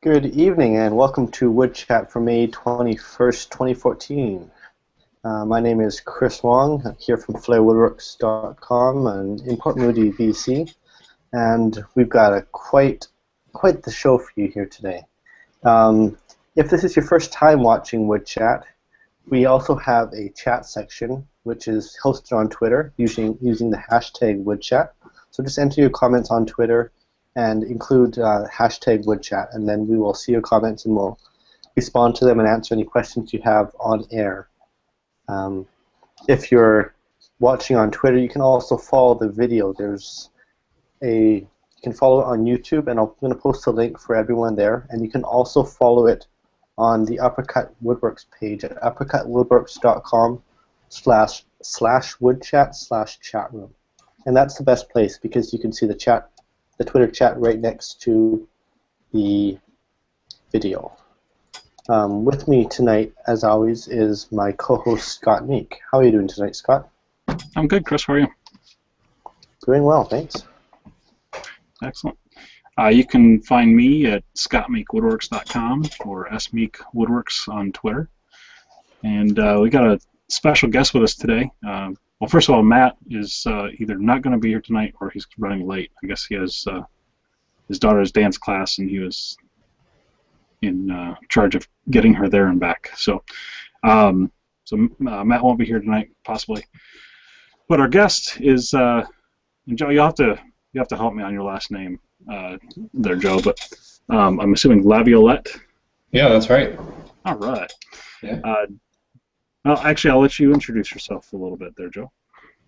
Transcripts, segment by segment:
Good evening and welcome to Woodchat for May 21st, 2014. My name is Chris Wong, here from FlairWoodworks.com in Port Moody, BC, and we've got quite the show for you here today. If this is your first time watching Woodchat, we also have a chat section which is hosted on Twitter using the hashtag Woodchat. So just enter your comments on Twitter and include hashtag Woodchat, and then we will see your comments and we'll respond to them and answer any questions you have on air. If you're watching on Twitter, you can also follow the video. You can follow it on YouTube, and I'm going to post a link for everyone there, and you can also follow it on the Uppercut Woodworks page at uppercutwoodworks.com/woodchat/chatroom. And that's the best place because you can see the Twitter chat right next to the video. With me tonight, as always, is my co-host Scott Meek. How are you doing tonight, Scott? I'm good, Chris. How are you? Doing well, thanks. Excellent. You can find me at scottmeekwoodworks.com or smeekwoodworks on Twitter. And we got a special guest with us today. Well, first of all, Matt is either not going to be here tonight or he's running late. I guess he has his daughter's dance class, and he was in charge of getting her there and back. So, Matt won't be here tonight, possibly. But our guest is, and Joe, you have to help me on your last name there, Joe. But I'm assuming Laviolette. Yeah, that's right. All right. Yeah. Well, actually, I'll let you introduce yourself a little bit there, Joe.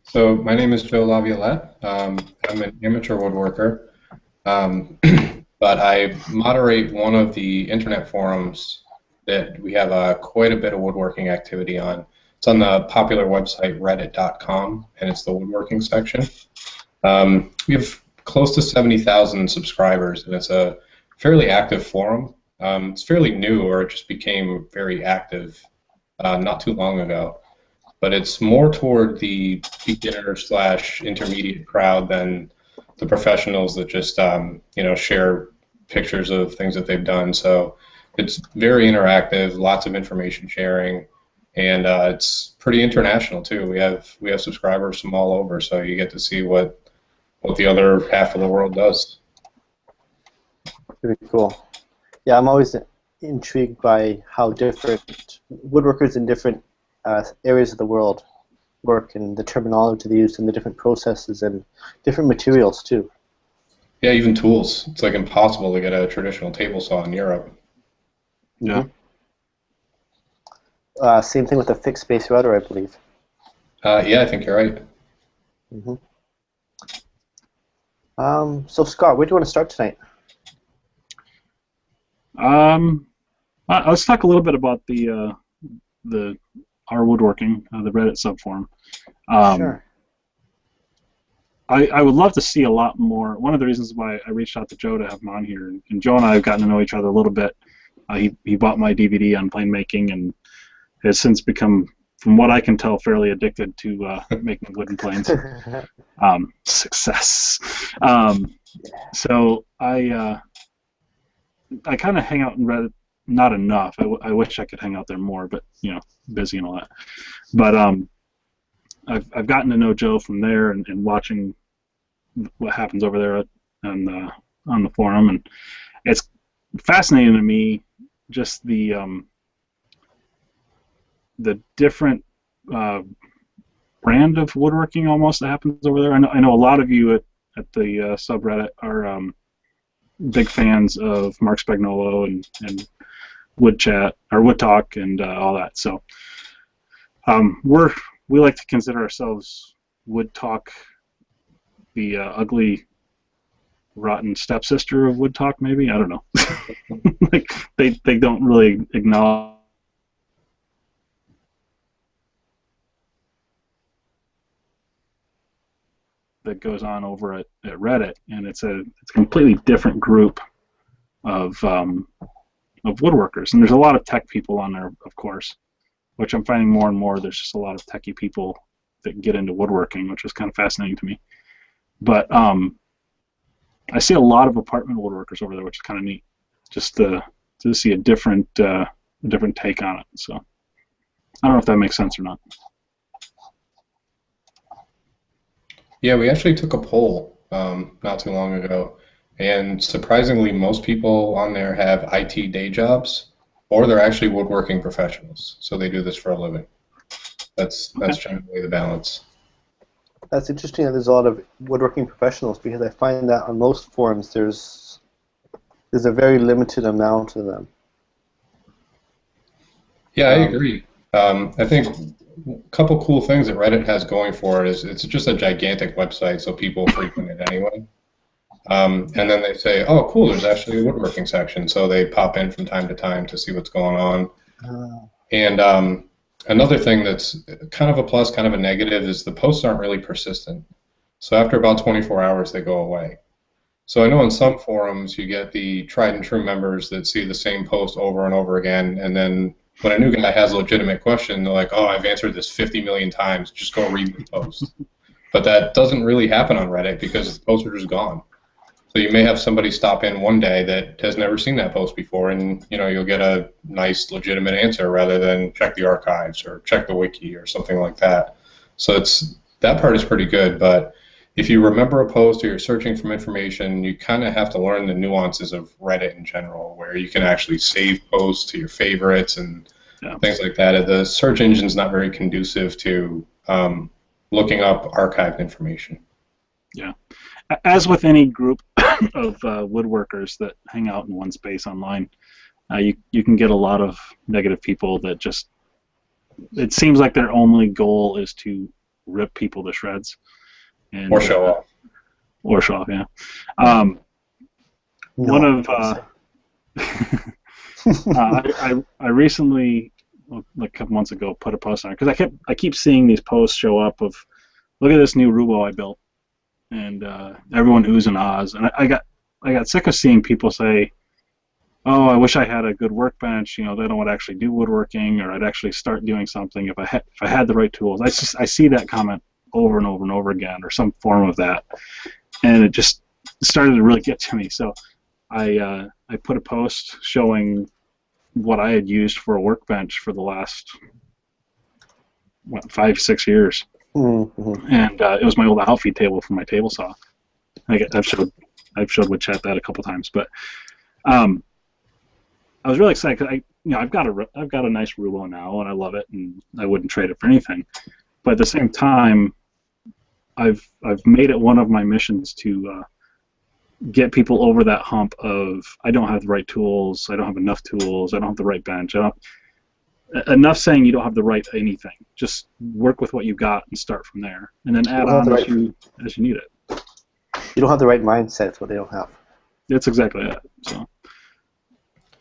So my name is Joe Laviolette. I'm an amateur woodworker, but I moderate one of the internet forums that we have quite a bit of woodworking activity on. It's on the popular website reddit.com, and it's the woodworking section. We have close to 70,000 subscribers, and it's a fairly active forum. It's fairly new, or it just became very active not too long ago, but it's more toward the beginner/intermediate crowd than the professionals that just share pictures of things that they've done. So it's very interactive, lots of information sharing, and it's pretty international too. We have subscribers from all over, so you get to see what the other half of the world does. Pretty cool. Yeah, I'm always intrigued by how different woodworkers in different areas of the world work, and the terminology they use, and the different processes and different materials too. Yeah, even tools. It's like impossible to get a traditional table saw in Europe. Yeah. Same thing with a fixed base router, I believe. Yeah, I think you're right. Mm-hmm. So Scott, where do you want to start tonight? Let's talk a little bit about our woodworking, the Reddit subforum. Sure. I would love to see a lot more. One of the reasons why I reached out to Joe to have him on here, and Joe and I have gotten to know each other a little bit. He bought my DVD on plane making and has since become, from what I can tell, fairly addicted to making wooden planes. Success. So I kind of hang out in Reddit, not enough. I wish I could hang out there more, but busy and all that. But I've gotten to know Joe from there and watching what happens over there on the forum, and it's fascinating to me just the different brand of woodworking almost that happens over there. I know a lot of you at the subreddit are big fans of Mark Spagnolo and Woodchat or Wood Talk and all that. So we like to consider ourselves Wood Talk, the ugly, rotten stepsister of Wood Talk. Maybe, I don't know. Like they don't really acknowledge that goes on over at Reddit, and it's a completely different group of woodworkers, and there's a lot of tech people on there, of course, which I'm finding more and more. There's just a lot of techie people that get into woodworking, which is kind of fascinating to me. But I see a lot of apartment woodworkers over there, which is kind of neat. just to see a different take on it. So I don't know if that makes sense or not. Yeah, we actually took a poll not too long ago, and surprisingly, most people on there have IT day jobs, or they're actually woodworking professionals, so they do this for a living. That's generally the balance. That's interesting that there's a lot of woodworking professionals, because I find that on most forums there's a very limited amount of them. Yeah, I agree. I think a couple cool things that Reddit has going for it is it's just a gigantic website, so people frequent it anyway. And then they say, oh, cool, there's actually a woodworking section, so they pop in from time to time to see what's going on. And another thing that's kind of a plus, kind of a negative, is the posts aren't really persistent. So after about 24 hours, they go away. So I know in some forums you get the tried and true members that see the same post over and over again, and then when a new guy has a legitimate question, they're like, oh, I've answered this 50 million times, just go read the post. But that doesn't really happen on Reddit because the posts are just gone. So you may have somebody stop in one day that has never seen that post before, and you'll get a nice, legitimate answer rather than check the archives or check the wiki or something like that. So that part is pretty good, but if you remember a post or you're searching for information, you kind of have to learn the nuances of Reddit in general, where you can actually save posts to your favorites and things like that. The search engine's not very conducive to looking up archived information. Yeah. As with any group of woodworkers that hang out in one space online, you can get a lot of negative people that just, it seems like their only goal is to rip people to shreds. Or show off. Or show off, yeah. I recently, like a couple months ago, put a post on it because I keep seeing these posts show up of, look at this new Rubo I built, and everyone oohs and ahs, and I got sick of seeing people say, oh, I wish I had a good workbench. They don't want to actually do woodworking, or I'd actually start doing something if I had the right tools. I see that comment over and over and over again, or some form of that, and it just started to really get to me. So I put a post showing what I had used for a workbench for the last 5-6 years, and it was my old outfeed table from my table saw. I've showed Woodchat that a couple times, but I was really excited because I've got a nice Rubo now, and I love it, and I wouldn't trade it for anything. But at the same time, I've made it one of my missions to get people over that hump of, I don't have the right tools, I don't have enough tools, I don't have the right bench. Enough saying you don't have the right anything. Just work with what you've got and start from there, and then add on as you need it. You don't have the right mindset. That's what they don't have. It's exactly that. So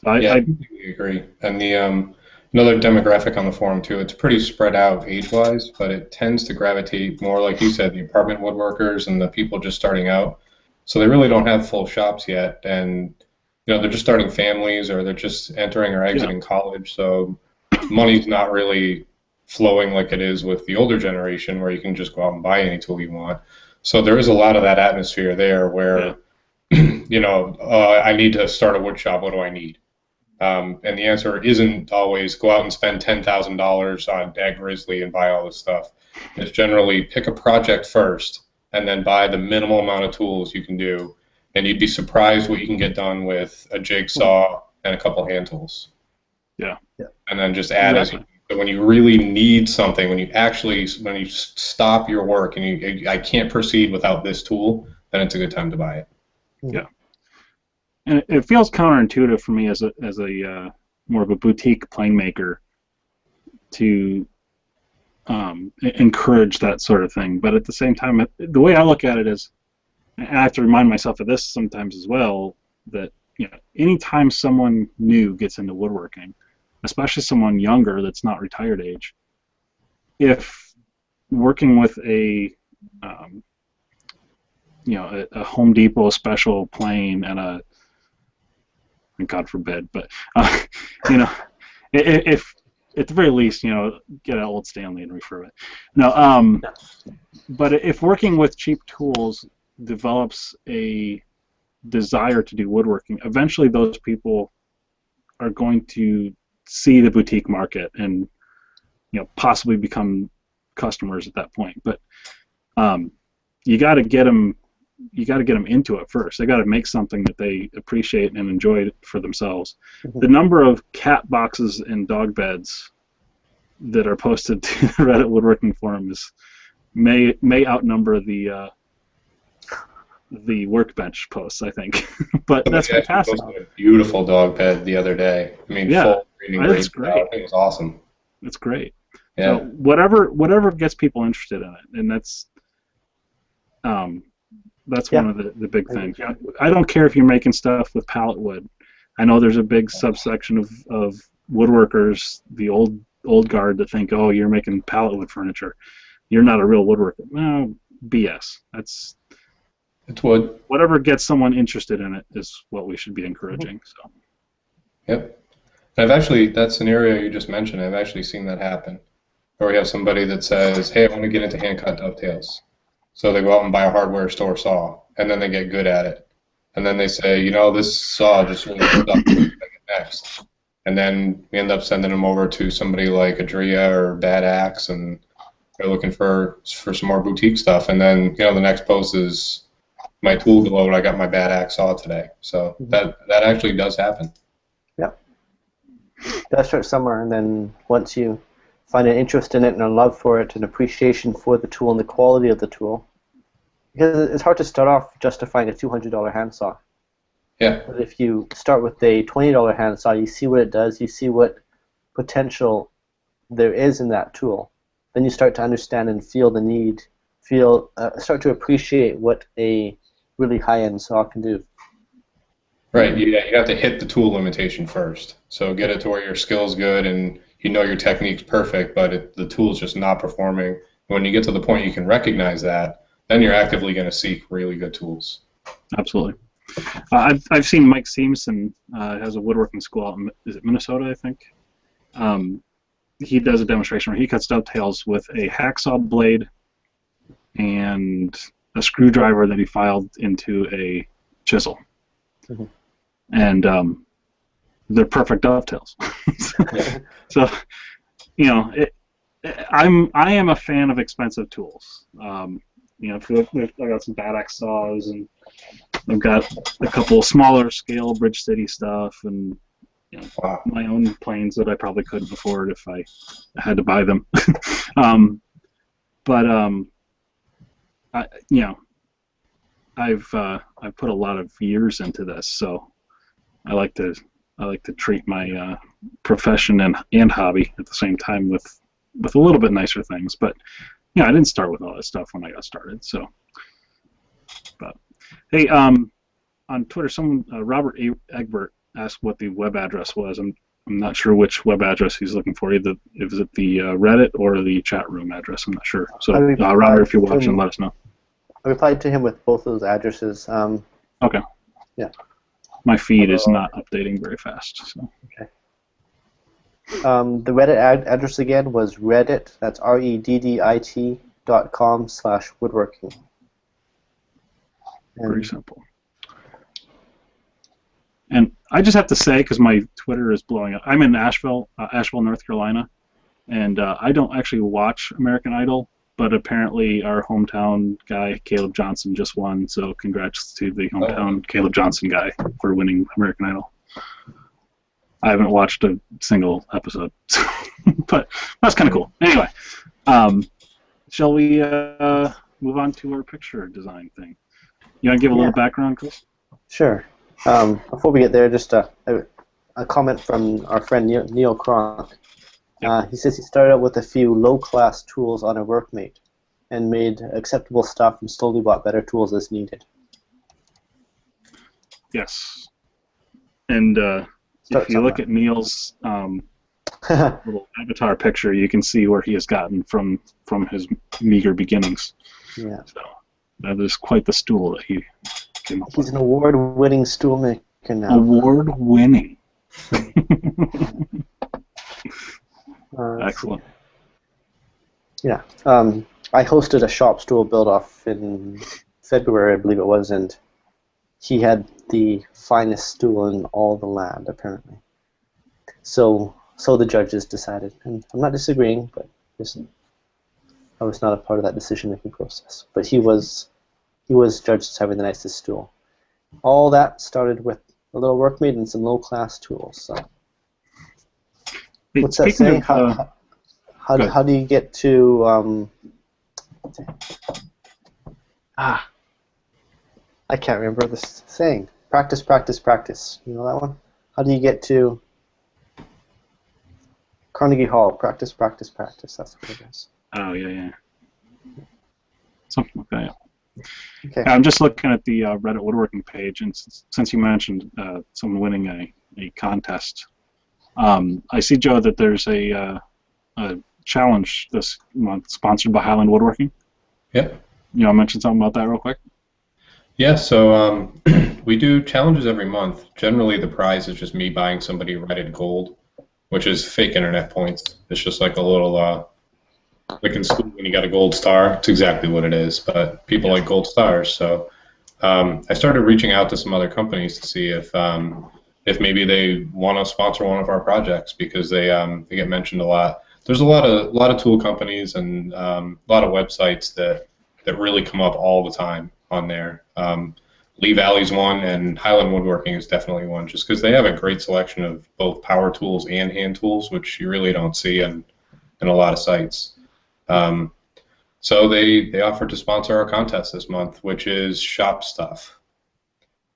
I completely agree. And the another demographic on the forum too, it's pretty spread out age-wise, but it tends to gravitate more, like you said, the apartment woodworkers and the people just starting out. So they really don't have full shops yet, and they're just starting families, or they're just entering or exiting college. So money's not really flowing like it is with the older generation, where you can just go out and buy any tool you want. So there is a lot of that atmosphere there where I need to start a wood shop. What do I need? And the answer isn't always go out and spend $10,000 on Dag Grizzly and buy all this stuff. It's generally pick a project first and then buy the minimal amount of tools you can do, and you'd be surprised what you can get done with a jigsaw and a couple hand tools. Yeah. And then just add as you. But when you really need something, when you stop your work and I can't proceed without this tool, then it's a good time to buy it. Yeah. And it feels counterintuitive for me as a more of a boutique plane maker to encourage that sort of thing. But at the same time, the way I look at it is, and I have to remind myself of this sometimes as well, that anytime someone new gets into woodworking, especially someone younger that's not retired age, if working with a Home Depot special plane and a, God forbid, but if at the very least, get an old Stanley and refurb it. No, but if working with cheap tools develops a desire to do woodworking, eventually those people are going to see the boutique market and possibly become customers at that point. But you got to get them into it first. They got to make something that they appreciate and enjoy for themselves. Mm-hmm. The number of cat boxes and dog beds that are posted to the Reddit woodworking forum may outnumber the workbench posts, I think. But that's fantastic. Posted a beautiful dog bed the other day. I mean, yeah, full breeding rate. That's great. It was awesome. It's great. Yeah. So whatever gets people interested in it, and that's one of the big things. I don't care if you're making stuff with pallet wood. I know there's a big subsection of woodworkers, the old guard, that think, oh, you're making pallet wood furniture. You're not a real woodworker. No, BS. It's wood. Whatever gets someone interested in it is what we should be encouraging. So. Yep. And I've actually, that scenario you just mentioned, I've actually seen that happen. Where we have somebody that says, hey, I want to get into hand-cut dovetails. So they go out and buy a hardware store saw, and then they get good at it. And then they say, this saw just really good up next. And then we end up sending them over to somebody like Adria or Bad Axe, and they're looking for some more boutique stuff. And then, the next post is, my tool glowed, I got my Bad Axe saw today. So that actually does happen. Yeah. Gotta start somewhere, and then once you find an interest in it and a love for it, an appreciation for the tool and the quality of the tool, because it's hard to start off justifying a $200 handsaw. Yeah. But if you start with a $20 handsaw, you see what it does, you see what potential there is in that tool, then you start to understand and feel the need, start to appreciate what a really high-end saw can do. Right, you have to hit the tool limitation first. So get it to where your skill's good and your technique's perfect, but the tool's just not performing. When you get to the point you can recognize that, then you're actively going to seek really good tools. Absolutely. I've seen Mike Seamson has a woodworking school out in, is it Minnesota, I think? He does a demonstration where he cuts dovetails with a hacksaw blade and a screwdriver that he filed into a chisel. Mm-hmm. And they're perfect dovetails. So, I am a fan of expensive tools. I got some Bad Axe saws, and I've got a couple smaller scale Bridge City stuff, and my own planes that I probably couldn't afford if I had to buy them. I've put a lot of years into this, so I like to treat my profession and hobby at the same time with a little bit nicer things. But I didn't start with all that stuff when I got started. So, but hey, on Twitter, someone Robert Egbert asked what the web address was. I'm not sure which web address he's looking for. Either is it the Reddit or the chat room address? I'm not sure. So, Robert, if you're watching, let us know. I replied to him with both those addresses. Okay. Yeah. My feed is not updating very fast. So. Okay. The Reddit address again was Reddit. That's reddit.com/woodworking. Pretty simple. And I just have to say, because my Twitter is blowing up, I'm in Asheville, North Carolina, and I don't actually watch American Idol, but apparently our hometown guy, Caleb Johnson, just won, so congrats to the hometown Caleb Johnson guy for winning American Idol. I haven't watched a single episode, but that's kind of cool. Anyway, shall we move on to our picture design thing? You want to give a little background, Chris? Sure. Before we get there, just a comment from our friend Neil Kronk. He says he started out with a few low-class tools on a workmate and made acceptable stuff and slowly bought better tools as needed. Yes. And if you look at Neil's little avatar picture, you can see where he has gotten from his meager beginnings. Yeah. So that is quite the stool that he came up with. He's an award-winning stool maker now. Award-winning. Excellent. Yeah. I hosted a shop stool build-off in February, I believe it was, and he had the finest stool in all the land, apparently. So the judges decided, and I'm not disagreeing, but I was not a part of that decision-making process. But he was judged as having the nicest stool. All that started with a little workmate and some low-class tools. So. Wait, What's that speaking saying? of, How do you get to I can't remember this saying. Practice, practice, practice. You know that one? How do you get to Carnegie Hall? Practice, practice, practice. That's what it is. oh yeah, something like that. Okay. I'm just looking at the Reddit woodworking page, and since you mentioned someone winning a contest, I see, Joe, that there's a challenge this month sponsored by Highland Woodworking. Yep. You know, mention something about that real quick. Yeah, so we do challenges every month. Generally, the prize is just me buying somebody Reddit Gold, which is fake internet points. It's just like a little, like in school when you got a gold star. It's exactly what it is, but people like gold stars. So I started reaching out to some other companies to see if maybe they want to sponsor one of our projects, because they get mentioned a lot. There's a lot of tool companies and a lot of websites that really come up all the time on there. Lee Valley's one, and Highland Woodworking is definitely one, just because they have a great selection of both power tools and hand tools, which you really don't see in a lot of sites. So they offered to sponsor our contest this month, which is shop stuff.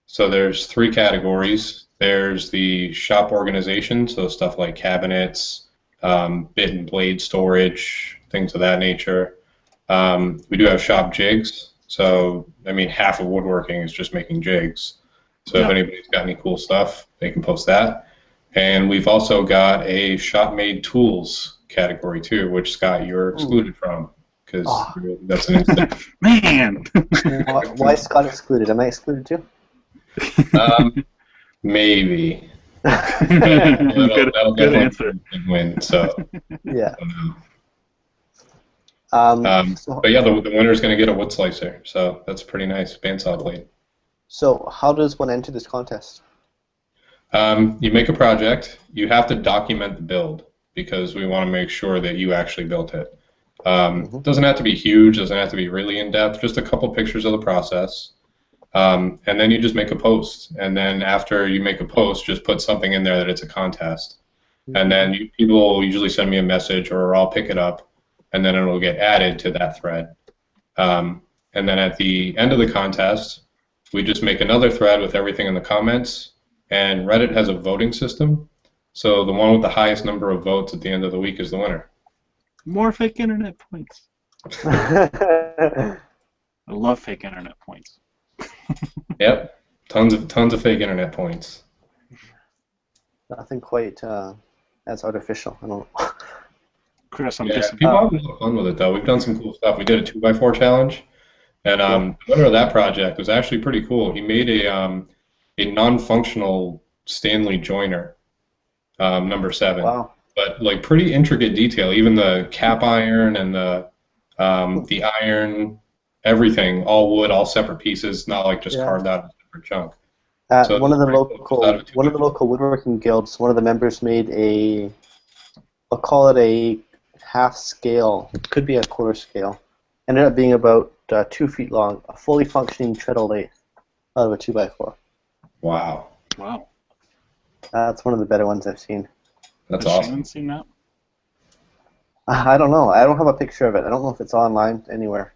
So there's 3 categories. There's the shop organization, so stuff like cabinets, bit and blade storage, things of that nature. We do have shop jigs. So, I mean, half of woodworking is just making jigs. So if anybody's got any cool stuff, they can post that. And we've also got a shop-made tools category too, which, Scott, you're excluded from, because that's an instant. Man! Why is Scott excluded? Am I excluded too? Maybe. Good answer. Win, so. Yeah. But yeah, the winner's going to get a wood slicer, so that's pretty nice. Bandsaw blade. So how does one enter this contest? You make a project. You have to document the build, because we want to make sure that you actually built it. It doesn't have to be huge. Doesn't have to be really in depth. Just a couple pictures of the process, and then you just make a post. And then after you make a post, just put something in there that it's a contest. And then people usually send me a message, or I'll pick it up, and then it'll get added to that thread. And then at the end of the contest, we just make another thread with everything in the comments, and Reddit has a voting system, so the one with the highest number of votes at the end of the week is the winner. More fake internet points. I love fake internet points. Yep, tons of fake internet points. Nothing quite as artificial. I don't know. Chris, I'm people have a lot of fun with it, though. We've done some cool stuff. We did a 2x4 challenge, and the winner of that project was actually pretty cool. He made a non-functional Stanley joiner, number 7. Wow. But like pretty intricate detail. Even the cap iron and the iron, everything, all wood, all separate pieces, not like just carved out of a separate chunk. So one of the local woodworking guilds, one of the members made I'll call it a half scale, it could be a quarter scale, ended up being about 2 feet long, a fully functioning treadle lathe out of a 2x4. Wow. Wow. That's one of the better ones I've seen. That's Has awesome. Shannon seen that? I don't know. I don't have a picture of it. I don't know if it's online anywhere.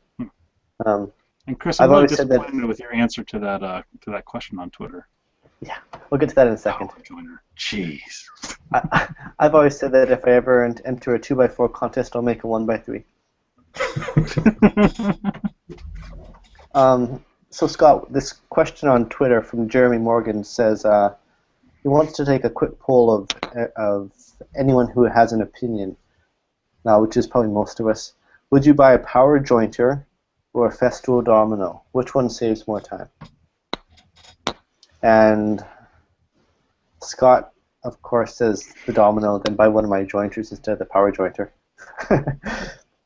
And Chris, I've I'm really always said that- disappointed with your answer to that question on Twitter. Yeah, we'll get to that in a second. Joiner. Jeez. I've always said that if I ever enter a 2x4 contest, I'll make a 1x3. So Scott, this question on Twitter from Jeremy Morgan says he wants to take a quick poll of anyone who has an opinion, which is probably most of us. Would you buy a power jointer or a Festool domino? Which one saves more time? And Scott, of course, says the domino, then buy one of my jointers instead of the power jointer.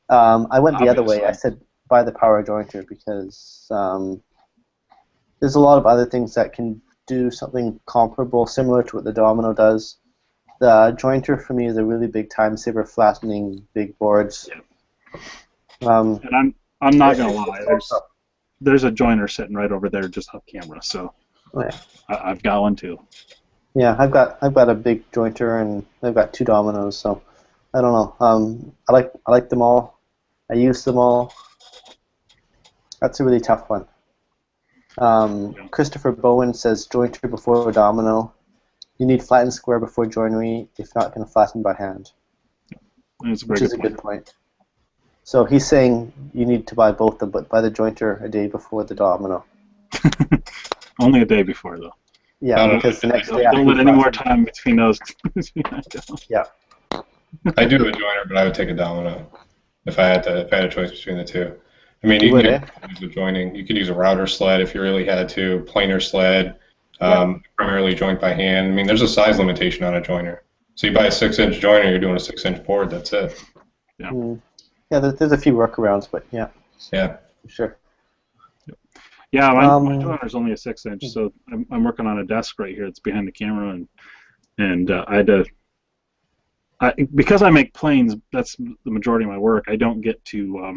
I went the other way. I said buy the power jointer because there's a lot of other things that can do something comparable, similar to what the domino does. The jointer for me is a really big time saver, flattening big boards. And I'm not gonna lie, there's a joiner sitting right over there just off camera, so I've got one too. Yeah, I've got a big jointer and I've got 2 dominoes, so I don't know. I like them all. I use them all. That's a really tough one. Christopher Bowen says jointer before domino. You need flatten square before joinery, if not going to flatten by hand. That's a which is a good point. So he's saying you need to buy both, but buy the jointer a day before the domino. Only a day before, though. Yeah, because the next day. Don't let any more time between those. Yeah. I do have a joiner, but I would take a domino if I had a choice between the two. I mean, you would, can use a joining. You could use a router sled if you really had to, planer sled, primarily joint by hand. I mean, there's a size limitation on a joiner. So you buy a 6-inch joiner, you're doing a 6-inch board. That's it. Yeah. Yeah, there's a few workarounds, but yeah. Yeah. Sure. Yeah, my joiner's only a 6-inch, so I'm working on a desk right here. It's behind the camera, and I had to. Because I make planes, that's the majority of my work. I don't get to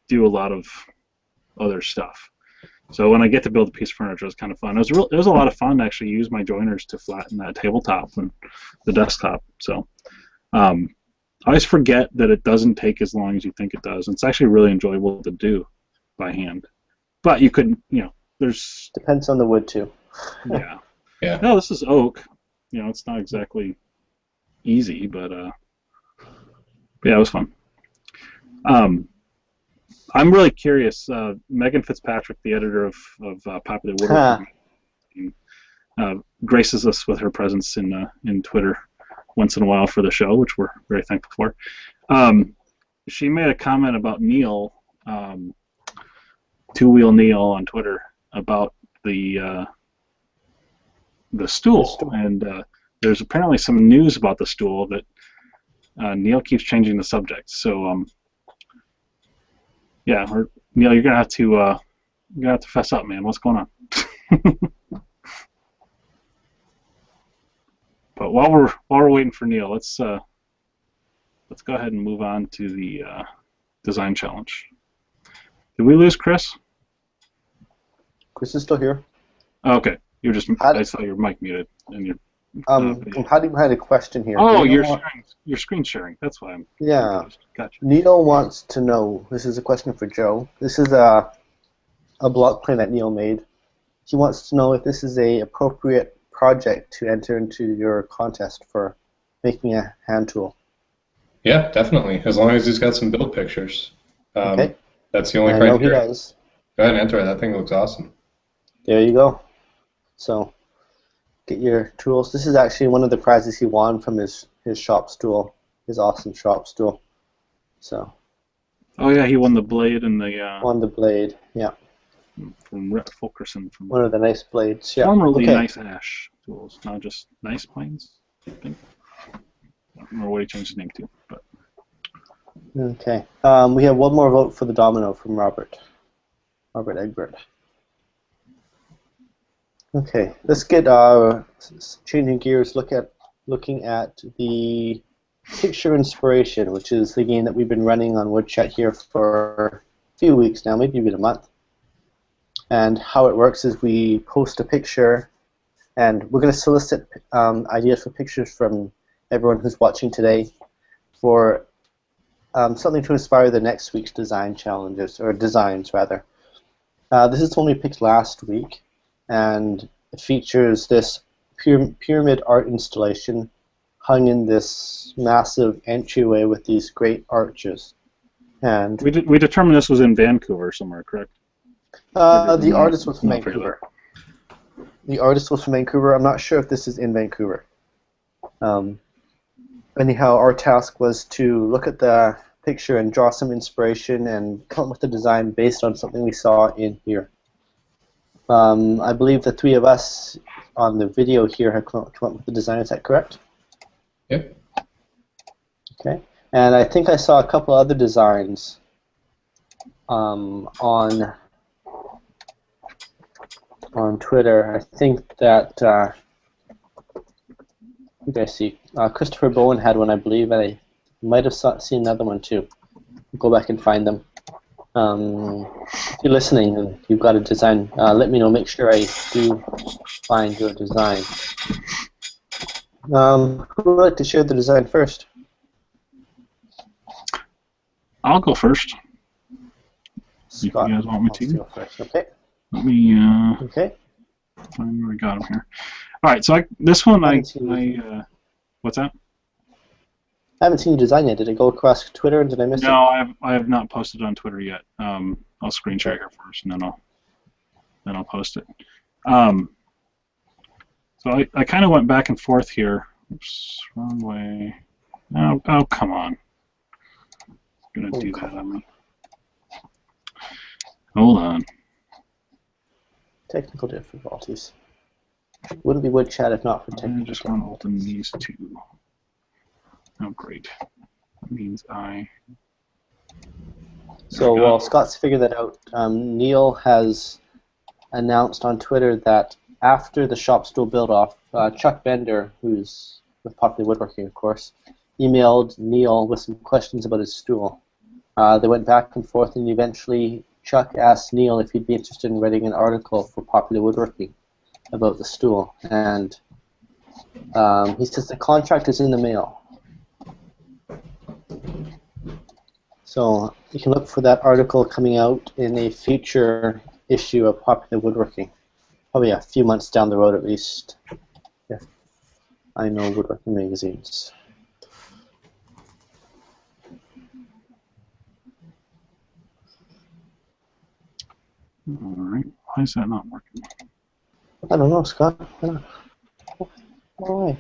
do a lot of other stuff. So when I get to build a piece of furniture, it's kind of fun. It was a lot of fun to actually use my joiners to flatten that tabletop and the desktop. So I always forget that it doesn't take as long as you think it does. It's actually really enjoyable to do by hand. But you could, there's... Depends on the wood, too. Yeah. Yeah. No, this is oak. It's not exactly easy, but yeah, it was fun. I'm really curious. Megan Fitzpatrick, the editor of Popular Woodworking, graces us with her presence in Twitter once in a while for the show, which we're very thankful for. She made a comment about Neil, Two-Wheel Neil on Twitter, about the stool. And there's apparently some news about the stool that Neil keeps changing the subject. So yeah, Neil, you're gonna have to fess up, man. What's going on? But while we're waiting for Neil, let's go ahead and move on to the design challenge. Did we lose Chris? Chris is still here. Oh, okay, I saw your mic muted and your. I'm hiding behind a question here. Oh, you're screen sharing. That's why I'm. Yeah. Confused. Gotcha. Neil wants to know. This is a question for Joe. This is a block plan that Neil made. He wants to know if this is a appropriate project to enter into your contest for making a hand tool. Yeah, definitely. As long as he's got some build pictures. Okay. That's the only criteria. I know criteria. he does. Go ahead and enter it. That thing looks awesome. There you go. So, get your tools. This is actually one of the prizes he won from his shop stool, his awesome shop stool. So. Oh yeah, he won the blade and the. Won the blade, yeah. From Rhett Fulkerson. From one of the nice blades, yeah. Formerly Nice Ash tools, now just Nice Planes, I think. I don't remember what he changed his name to, but. Okay. We have one more vote for the domino from Robert Egbert. Okay, let's get changing gears. Looking at the picture inspiration, which is the game that we've been running on Woodchat here for a few weeks now, maybe even a month. And how it works is we post a picture, and we're going to solicit ideas for pictures from everyone who's watching today for something to inspire the next week's design challenges, or designs rather. This is the one we picked last week, and it features this pyramid art installation hung in this massive entryway with these great arches. And we determined this was in Vancouver somewhere, correct? The artist was from Vancouver. The artist was from Vancouver. I'm not sure if this is in Vancouver. Anyhow, our task was to look at the picture and draw some inspiration and come up with a design based on something we saw in here. I believe the three of us on the video here have come up with the design. Is that correct? Yep. Okay. And I think I saw a couple other designs on on Twitter. I think that who did I see? Christopher Bowen had one, I believe, and I might have seen another one too. Go back and find them. If you're listening and you've got a design, let me know. Make sure I do find your design. Who would like to share the design first? I'll go first. Scott, if you guys want me to. Go first. Okay. Let me Okay. find where I got them here. All right, so this one what's that? I haven't seen your design yet. Did it go across Twitter and did I miss it? No, I have not posted on Twitter yet. I'll screen share here first, and then I'll post it. So I kind of went back and forth here. Oops, wrong way. Oh, come on. I'm gonna do that on me. Hold on. Technical difficulties. Wouldn't be Woodchat if not for I technical just want to open these two. Oh, great. That means So while Scott's figured that out, Neil has announced on Twitter that after the shop stool build-off, Chuck Bender, who's with Popular Woodworking, of course, emailed Neil with some questions about his stool. They went back and forth, and eventually Chuck asked Neil if he'd be interested in writing an article for Popular Woodworking about the stool. And he says the contract is in the mail. So you can look for that article coming out in a future issue of Popular Woodworking. Probably a few months down the road at least, if I know woodworking magazines. All right. Why is that not working? I don't know, Scott. Why?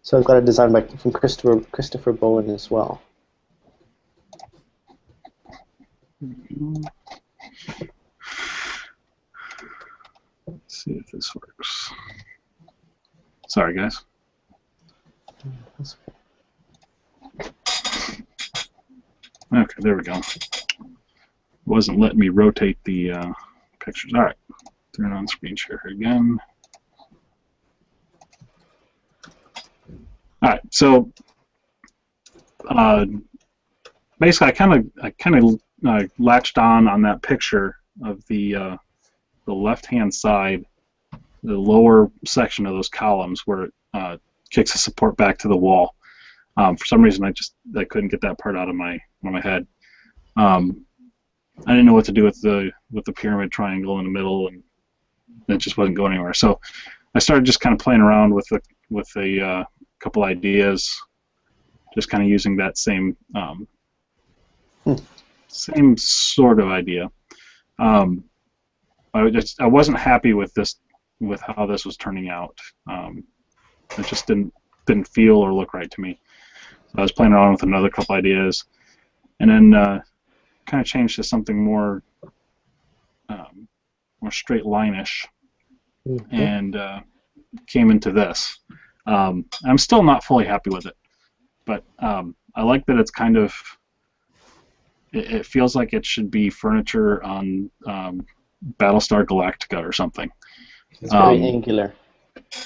So I've got a design from Christopher Bowen as well. Let's see if this works. Sorry, guys. Okay, there we go. It wasn't letting me rotate the pictures. All right, turn on screen share again. All right, so basically, I kind of latched on that picture of the left-hand side, the lower section of those columns where it kicks the support back to the wall. For some reason, I couldn't get that part out of my head. I didn't know what to do with the pyramid triangle in the middle, and it just wasn't going anywhere. So I started just kind of playing around with a couple ideas, just kind of using that same same sort of idea. I wasn't happy with how this was turning out. It just didn't feel or look right to me. So I was playing around with another couple ideas, and then kind of changed to something more straight line-ish, and came into this. I'm still not fully happy with it, but I like that it's kind of. It feels like it should be furniture on Battlestar Galactica or something. It's very angular.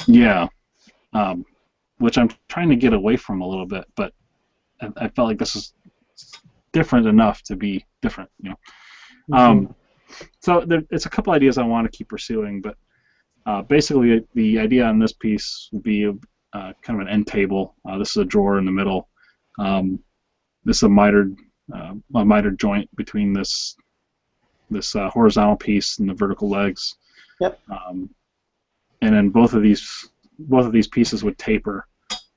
Yeah, which I'm trying to get away from a little bit, but I felt like this is different enough to be different, you know. So it's a couple ideas I want to keep pursuing, but basically the idea on this piece would be kind of an end table. This is a drawer in the middle. This is a mitered joint between this horizontal piece and the vertical legs. Yep. And then both of these pieces would taper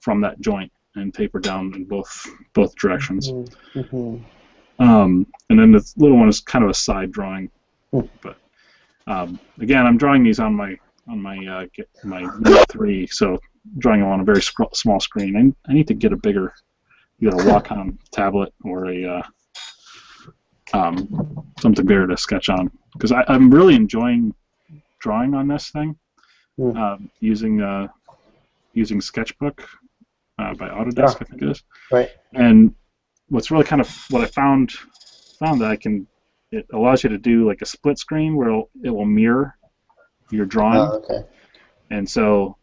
from that joint and taper down in both directions. And then this little one is kind of a side drawing. But again, I'm drawing these on my Note 3, so drawing them on a very small screen. I need to get a bigger, either a Wacom tablet or a something bigger to sketch on, because I'm really enjoying drawing on this thing, using Sketchbook by Autodesk, I think it is. Right. And what's really kind of what I found found that it allows you to do like a split screen where it will mirror your drawing. Oh, okay. And so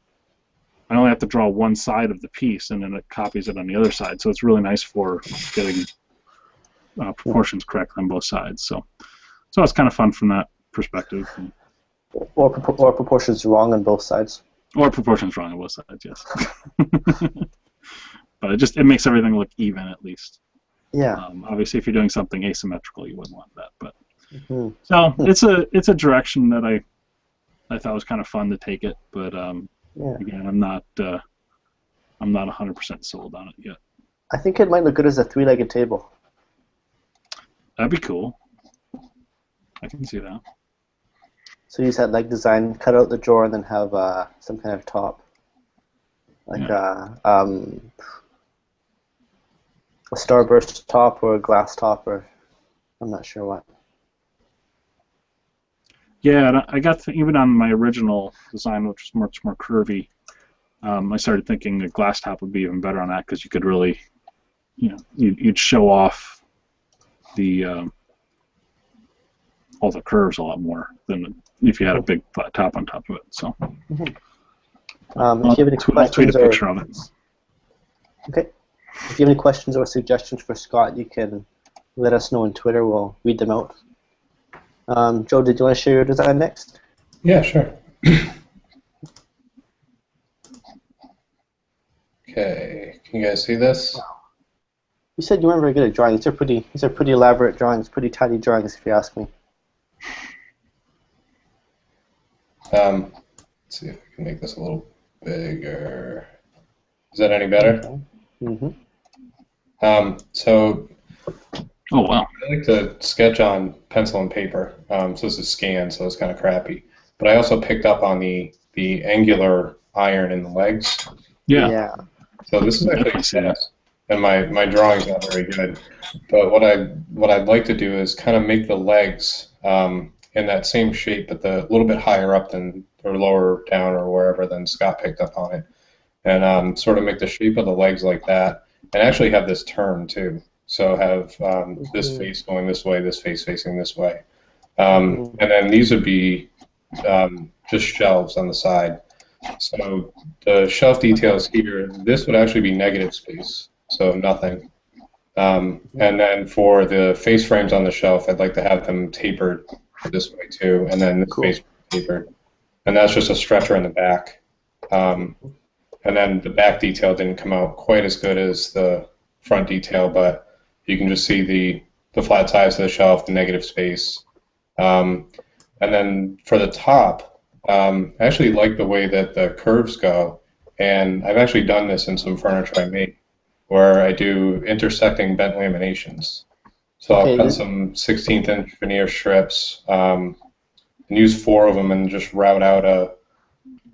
I only have to draw one side of the piece, and then it copies it on the other side. So it's really nice for getting proportions correct on both sides. So it's kind of fun from that perspective. Or proportions wrong on both sides. Or proportions wrong on both sides, yes. But it makes everything look even at least. Yeah. Obviously, if you're doing something asymmetrical, you wouldn't want that. But so it's a direction that I thought was kind of fun to take it. But again, I'm not 100% sold on it yet. I think it might look good as a three-legged table. That'd be cool. I can see that. So use that leg design, cut out the drawer, and then have some kind of top, like a starburst top or a glass top, or I'm not sure what. Yeah, and I got even on my original design, which was much more curvy. I started thinking a glass top would be even better on that because you could really, you'd show off the all the curves a lot more than if you had a big flat top on top of it. So, if you have any I'll tweet questions a picture of it. Okay. If you have any questions or suggestions for Scott, you can let us know on Twitter. We'll read them out. Joe, did you want to share your design next? Yeah, sure. Okay, can you guys see this? You said you weren't very good at drawing. These are pretty elaborate drawings, pretty tidy drawings, if you ask me. Let's see if we can make this a little bigger. Is that any better? Okay. Mm-hmm. So Oh, wow. I like to sketch on pencil and paper. So this is scanned, so it's kind of crappy. But I also picked up on the angular iron in the legs. Yeah. So this is actually Definitely see that. and my drawing's not very good. But what I'd like to do is kind of make the legs in that same shape, but a little bit higher up than or lower down or wherever than Scott picked up on it, and sort of make the shape of the legs like that, and actually have this turn too. So have this face going this way, this face facing this way, and then these would be just shelves on the side. So the shelf details here, this would actually be negative space, so nothing. And then for the face frames on the shelf, I'd like to have them tapered this way too, and then this face tapered. And that's just a stretcher in the back. And then the back detail didn't come out quite as good as the front detail, but you can just see the flat sides of the shelf, the negative space. And then for the top, I actually like the way that the curves go, and I've actually done this in some furniture I make, where I do intersecting bent laminations. So I'll cut some 16th inch veneer strips, and use 4 of them and just route out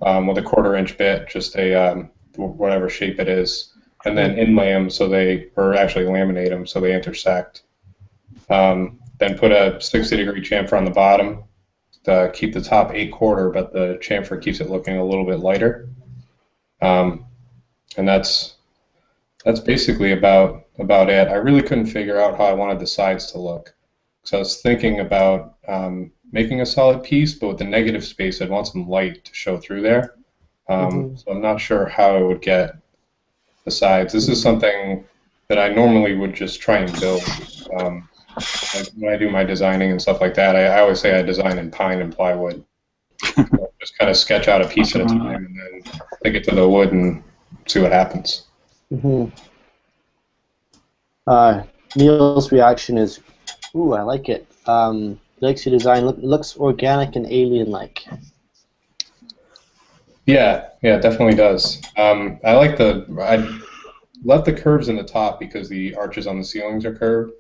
with a 1/4 inch bit, just a whatever shape it is, and then inlay them or actually laminate them so they intersect. Then put a 60-degree chamfer on the bottom to keep the top 8/4, but the chamfer keeps it looking a little bit lighter. And that's basically about it. I really couldn't figure out how I wanted the sides to look. So I was thinking about making a solid piece, but with the negative space, I'd want some light to show through there. So I'm not sure how I would get the sides. This is something that I normally would just try and build. When I do my designing and stuff like that, I always say I design in pine and plywood. Just kind of sketch out a piece at a time and then take it to the wood and see what happens. Neil's reaction is, ooh, I like it. He likes your design. It looks organic and alien-like. Yeah, it definitely does. I left the curves in the top because the arches on the ceilings are curved.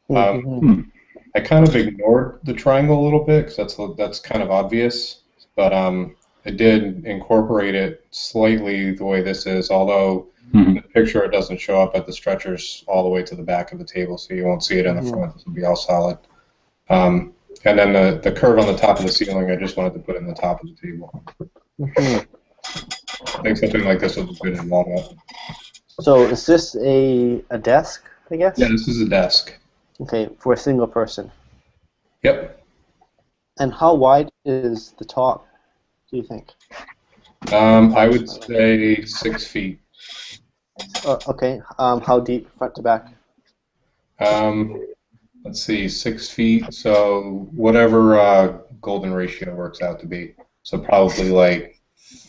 I kind of ignored the triangle a little bit because that's kind of obvious, but I did incorporate it slightly the way this is, although in the picture it doesn't show up at the stretchers all the way to the back of the table, so you won't see it in the front. It'll be all solid. And then the curve on the top of the ceiling, I just wanted to put in the top of the table. I think something like this would look good in walnut. So is this a desk, I guess? Yeah, this is a desk. Okay, for a single person. Yep. And how wide is the top, do you think? I would say 6 feet. Okay, how deep, front to back? Um, let's see, 6 feet. So whatever golden ratio works out to be. So probably like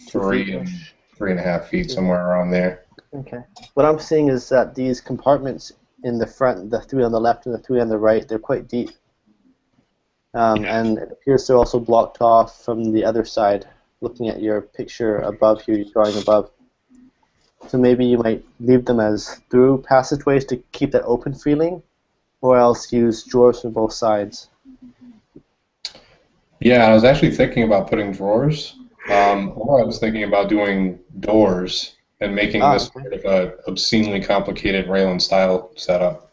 2 three and feet-ish. 3.5 feet, somewhere around there. Okay. What I'm seeing is that these compartments in the front, the three on the left and the three on the right, they're quite deep. And it appears they're also blocked off from the other side, looking at your picture above here, your drawing above. So maybe you might leave them as through passageways to keep that open feeling, or else use drawers from both sides. Yeah, I was actually thinking about putting drawers, or I was thinking about doing doors and making this Okay. sort of a obscenely complicated Raylan style setup.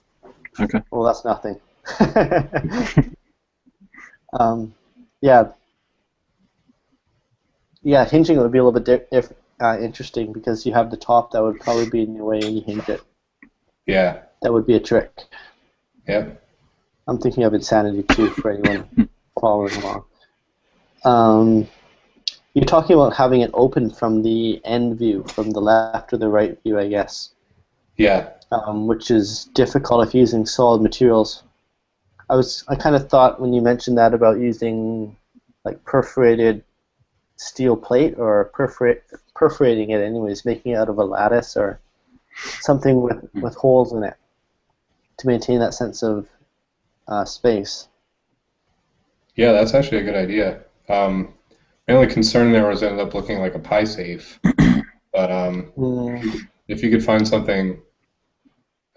Okay. Well, that's nothing. Yeah. Yeah, hinging it would be a little bit interesting because you have the top that would probably be in your way when you hinge it. Yeah. That would be a trick. Yep. I'm thinking of insanity too for anyone following along. You're talking about having it open from the end view, from the left or the right view, I guess. Yeah. Which is difficult if you're using solid materials. I kind of thought when you mentioned that about using like perforated steel plate or perforating it anyways, making it out of a lattice or something with holes in it to maintain that sense of space. Yeah, that's actually a good idea. My only concern there was it ended up looking like a pie safe, but if you could find something.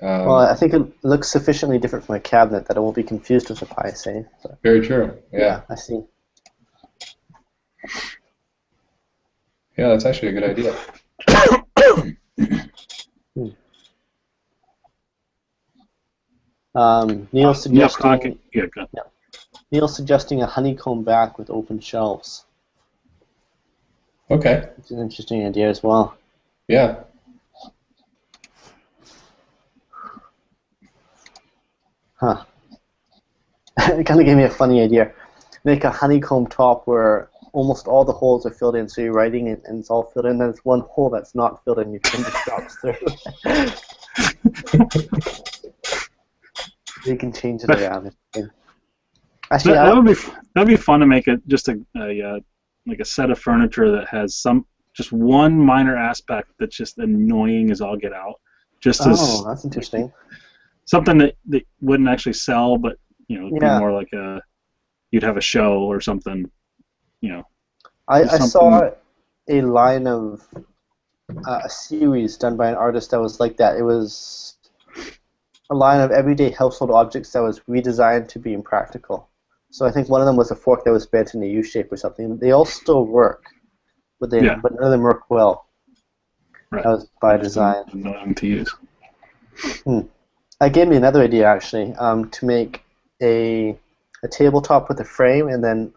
Well, I think it looks sufficiently different from a cabinet that it won't be confused with a pie safe. But Very true. Yeah. I see. Yeah, that's actually a good idea. Neil's suggesting Good. Neil's suggesting a honeycomb back with open shelves. Okay. It's an interesting idea as well. Yeah. Huh. It kind of gave me a funny idea. Make a honeycomb top where almost all the holes are filled in, so you're writing it and it's all filled in, then there's one hole that's not filled in, your finger drops through. You can change it around. Actually, that'd be fun to make it just a like a set of furniture that has just one minor aspect that's just annoying as all get out. Just as that's interesting. Something that wouldn't actually sell, but it'd be Yeah. more like you'd have a show or something. I saw a line of a series done by an artist that was like that. It was a line of everyday household objects that was redesigned to be impractical. So I think one of them was a fork that was bent in a U shape or something. They all still work, but none of them work well. Right. That was by design. Annoying to use. That gave me another idea actually, to make a tabletop with a frame, and then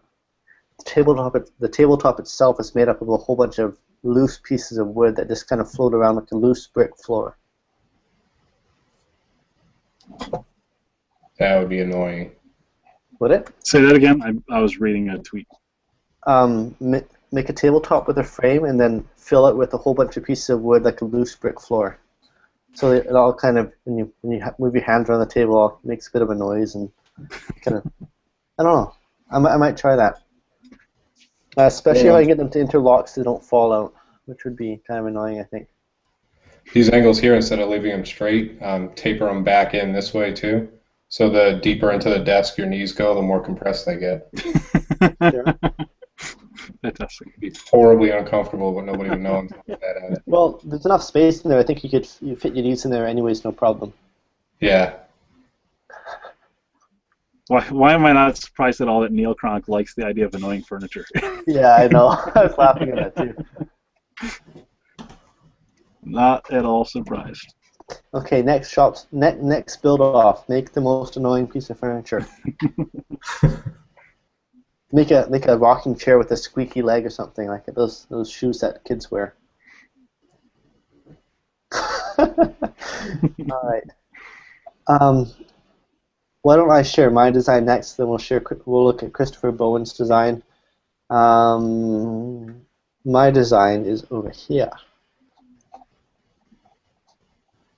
the tabletop itself is made up of a whole bunch of loose pieces of wood that just kind of float around like a loose brick floor. That would be annoying. Would it? Say that again. I was reading a tweet. Make a tabletop with a frame and then fill it with a whole bunch of pieces of wood like a loose brick floor. So it all kind of, when you move your hands around the table, it makes a bit of a noise and kind of, I don't know. I might try that. Especially if I can get them to interlock so they don't fall out, which would be kind of annoying, I think. These angles here, instead of leaving them straight, taper them back in this way too. So the deeper into the desk your knees go, the more compressed they get. Sure. Fantastic. It'd be horribly uncomfortable, but nobody would know until you get at it. Well, there's enough space in there. I think you could fit your knees in there anyways, no problem. Yeah. Why am I not surprised at all that Neil Kronk likes the idea of annoying furniture? Yeah, I know. I was laughing at that too. Not at all surprised. Okay, next build off. Make the most annoying piece of furniture. Make a rocking chair with a squeaky leg or something like it. Those shoes that kids wear. All right. Why don't I share my design next? Then we'll look at Christopher Bowen's design. My design is over here.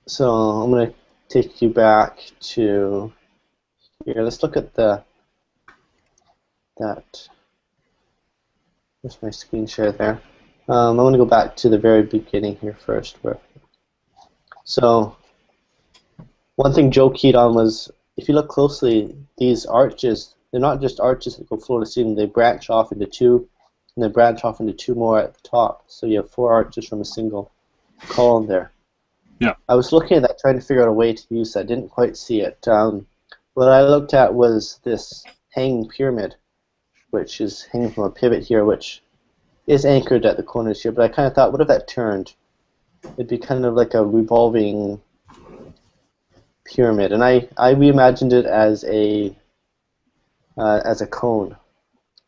So I'm going to take you back to here. Let's look at that. There's my screen share there. I'm going to go back to the very beginning here first. So one thing Joe keyed on was, if you look closely, these arches, they're not just arches that go floor to ceiling, they branch off into two, and they branch off into two more at the top. So you have 4 arches from a single column there. Yeah. I was looking at that, trying to figure out a way to use that. Didn't quite see it. What I looked at was this hanging pyramid, which is hanging from a pivot here, which is anchored at the corners here. But I kind of thought, what if that turned? It'd be kind of like a revolving pyramid, and I reimagined it as a cone.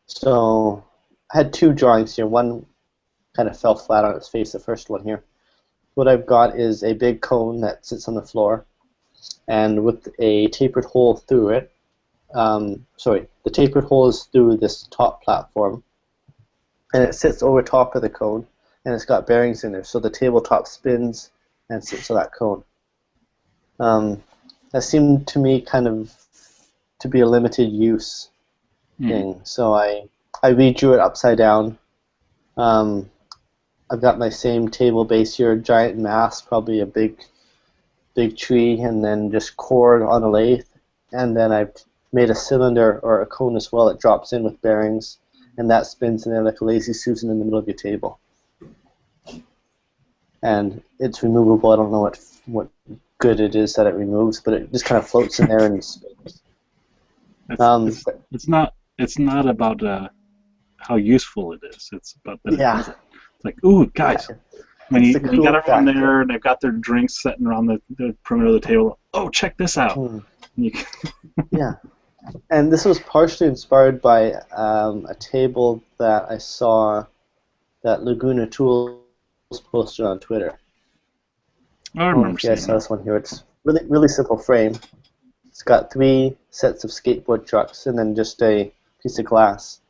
So I had 2 drawings here. One kind of fell flat on its face, the first one here. What I've got is a big cone that sits on the floor, and with a tapered hole through it. The tapered hole is through this top platform, and it sits over top of the cone, and it's got bearings in there, so the tabletop spins and sits on that cone. That seemed to me kind of to be a limited use thing, so I redrew it upside down. I've got my same table base here, giant mass, probably a big tree, and then just cord on a lathe, and then I've made a cylinder or a cone as well that drops in with bearings, and that spins in there like a lazy Susan in the middle of your table. And it's removable. I don't know what good it is that it removes, but it just kind of floats in there and spins. It's not about how useful it is. It's about that it does it. It's like, ooh, guys, when you got everyone there and they've got their drinks sitting around the perimeter of the table, oh, check this out. Yeah. And this was partially inspired by a table that I saw that Laguna Tools posted on Twitter. I remember seeing I saw this one here. It's really simple frame. It's got 3 sets of skateboard trucks and then just a piece of glass.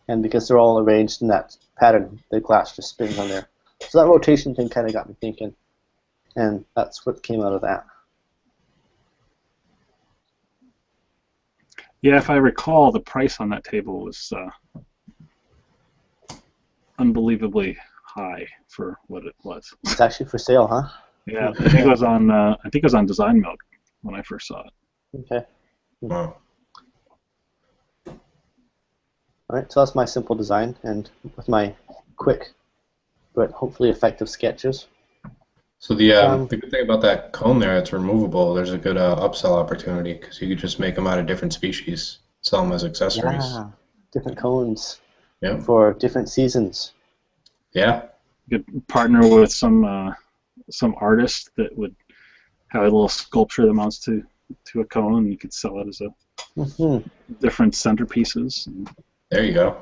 And because they're all arranged in that pattern, the glass just spins on there. So that rotation thing kind of got me thinking, and that's what came out of that. Yeah, if I recall, the price on that table was unbelievably high for what it was. It's actually for sale, huh? Yeah, I think it was on Design Milk when I first saw it. Okay. Wow. All right, so that's my simple design, and with my quick but hopefully effective sketches. So the good thing about that cone there, it's removable. There's a good upsell opportunity because you could just make them out of different species, sell them as accessories. Yeah, different cones. Yep. For different seasons. Yeah. You could partner with some artist that would have a little sculpture that mounts to a cone, and you could sell it as a different centerpieces. There you go.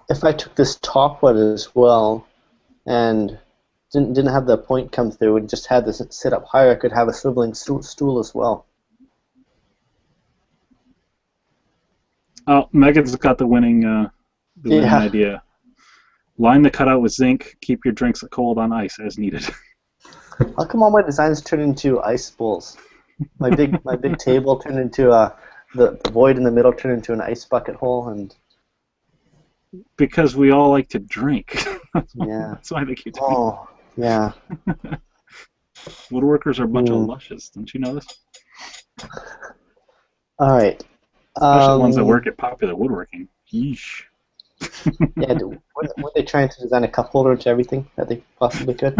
If I took this top one as well and didn't have the point come through and just had this sit up higher, I could have a swiveling stool as well. Oh, Megan's got the winning idea. Line the cutout with zinc. Keep your drinks cold on ice as needed. How come all my designs turn into ice bowls? My big table turned into the void in the middle turned into an ice bucket hole, and because we all like to drink. Yeah. That's why they keep doing Oh, yeah. Woodworkers are a bunch of lushes. Don't you know this? All right. Especially ones that work at Popular Woodworking. Yeesh. Yeah, were they trying to design a cup holder to everything that they possibly could?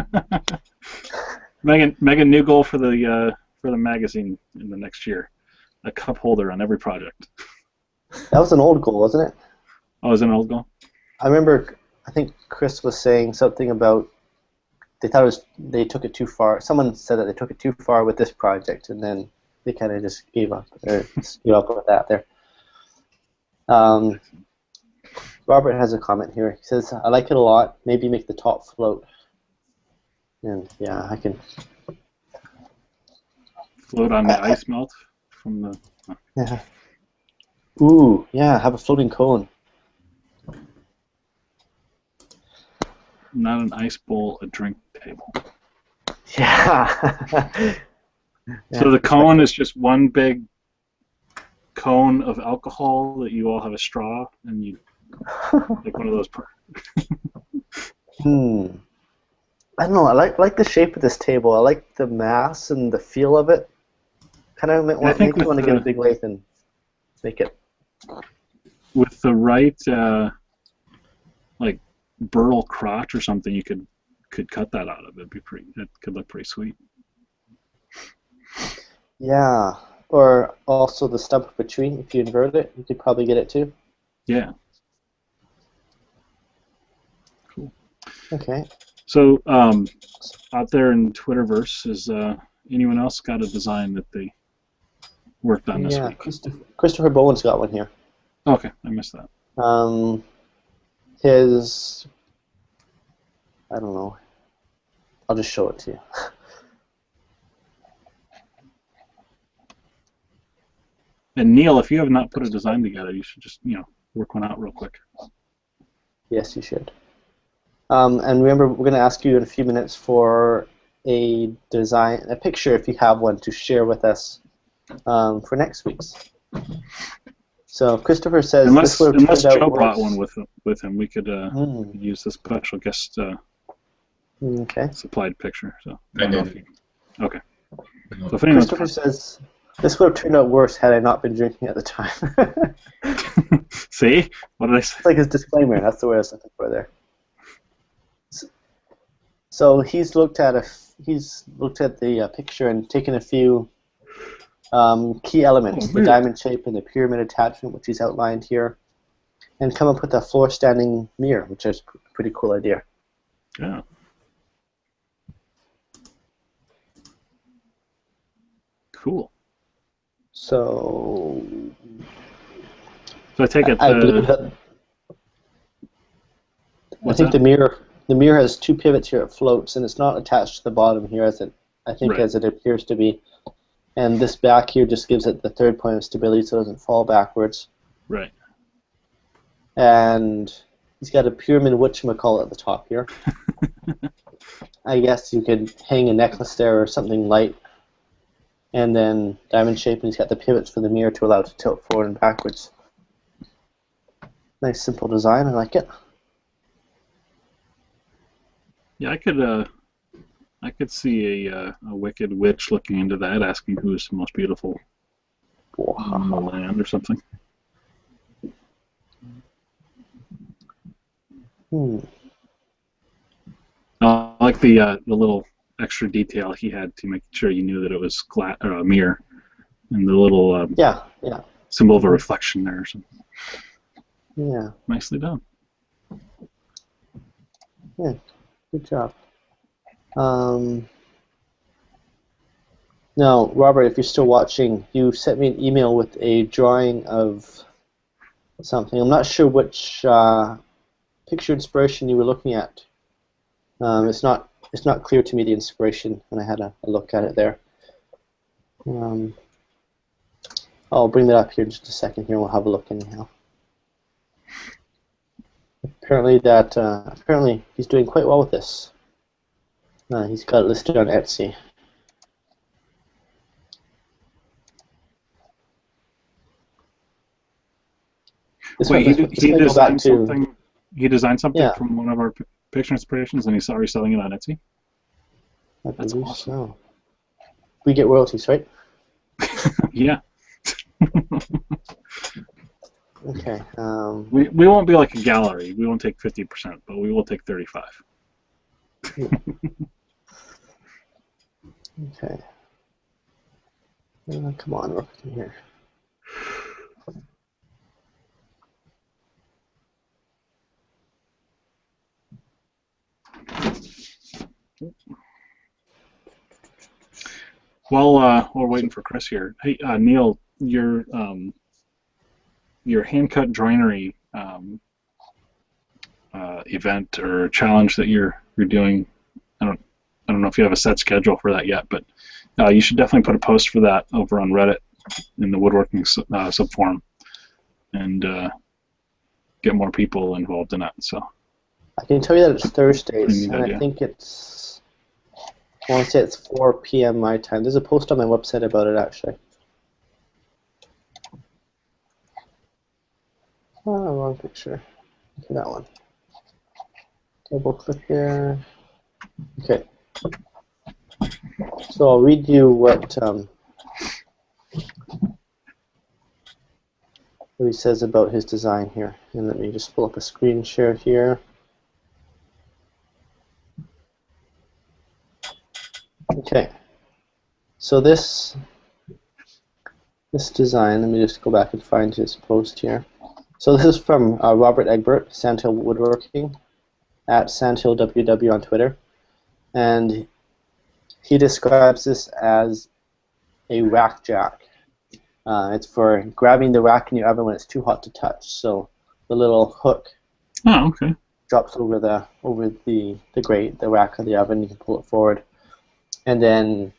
Megan, new goal for the magazine in the next year: a cup holder on every project. That was an old goal, wasn't it? Oh, is it an old goal? I remember. I think Chris was saying something about they took it too far. Someone said that they took it too far with this project, and then they kind of just gave up with that there. Robert has a comment here. He says, "I like it a lot. Maybe make the top float." And yeah, I can float on the ice melt from the... Yeah. Ooh, yeah, have a floating cone. Not an ice bowl, a drink table. Yeah. So the cone is just one big cone of alcohol that you all have a straw, and you like one of those. I don't know. I like the shape of this table. I like the mass and the feel of it. Kind of makes you want to get a big lathe and make it. With the right, like burl crotch or something, you could cut that out of it. It could look pretty sweet. Yeah. Or also the stump of a tree. If you invert it, you could probably get it too. Yeah. Cool. Okay. So out there in Twitterverse, is anyone else got a design that they worked on this week? Christopher Bowen's got one here. Okay, I missed that. His, I don't know. I'll just show it to you. And Neil, if you have not put a design together, you should just work one out real quick. Yes, you should. And remember, we're going to ask you in a few minutes for a picture, if you have one, to share with us for next week's. So Christopher says, unless Joe brought one with him, we could use the special guest supplied picture. So I did. Okay. So Christopher says, this would have turned out worse had I not been drinking at the time. See? What did I say? It's like his disclaimer. That's the word I was looking for there. So he's looked at the picture and taken a few key elements, the diamond shape and the pyramid attachment, which he's outlined here, and come up with a floor standing mirror, which is a pretty cool idea. Yeah. Cool. So I take it. I think the mirror has two pivots here. It floats, and it's not attached to the bottom here as it appears to be. And this back here just gives it the third point of stability, so it doesn't fall backwards. Right. And he's got a pyramid whatchamacallit at the top here. I guess you could hang a necklace there or something light. And then diamond shape, and he's got the pivots for the mirror to allow it to tilt forward and backwards. Nice simple design, I like it. Yeah, I could see a wicked witch looking into that, asking who is the most beautiful on the land or something. I like the little extra detail he had to make sure you knew that it was a mirror, and the little symbol of a reflection there or something. Yeah. Nicely done. Yeah, good job. Now, Robert, if you're still watching, you sent me an email with a drawing of something. I'm not sure which picture inspiration you were looking at. It's not clear to me, the inspiration, when I had a look at it there. I'll bring that up here in just a second here, and we'll have a look anyhow. Apparently he's doing quite well with this. He's got it listed on Etsy. Wait, he designed something. He designed something from one of our picture inspirations, and he's already selling it on Etsy. That's awesome. So. We get royalties, right? Yeah. Okay. We won't be like a gallery. We won't take 50%, but we will take 35%. Okay. Come on, work with me here. While we're waiting for Chris here, hey Neil, your hand-cut joinery event or challenge that you're doing, I don't know if you have a set schedule for that yet, but you should definitely put a post for that over on Reddit in the woodworking subforum and get more people involved in it. So I can tell you that it's Thursdays, neat and I idea. think I want to say it's 4 p.m. my time. There's a post on my website about it, actually. Oh, wrong picture. Okay, that one. Double click there. Okay. So I'll read you what he says about his design here. And let me just pull up a screen share here. Okay. So this design, let me just go back and find his post here. So this is from Robert Egbert, Sandhill Woodworking, at SandhillWW on Twitter. And he describes this as a rack jack. It's for grabbing the rack in your oven when it's too hot to touch. So the little hook drops over the grate, the rack of the oven. You can pull it forward, and then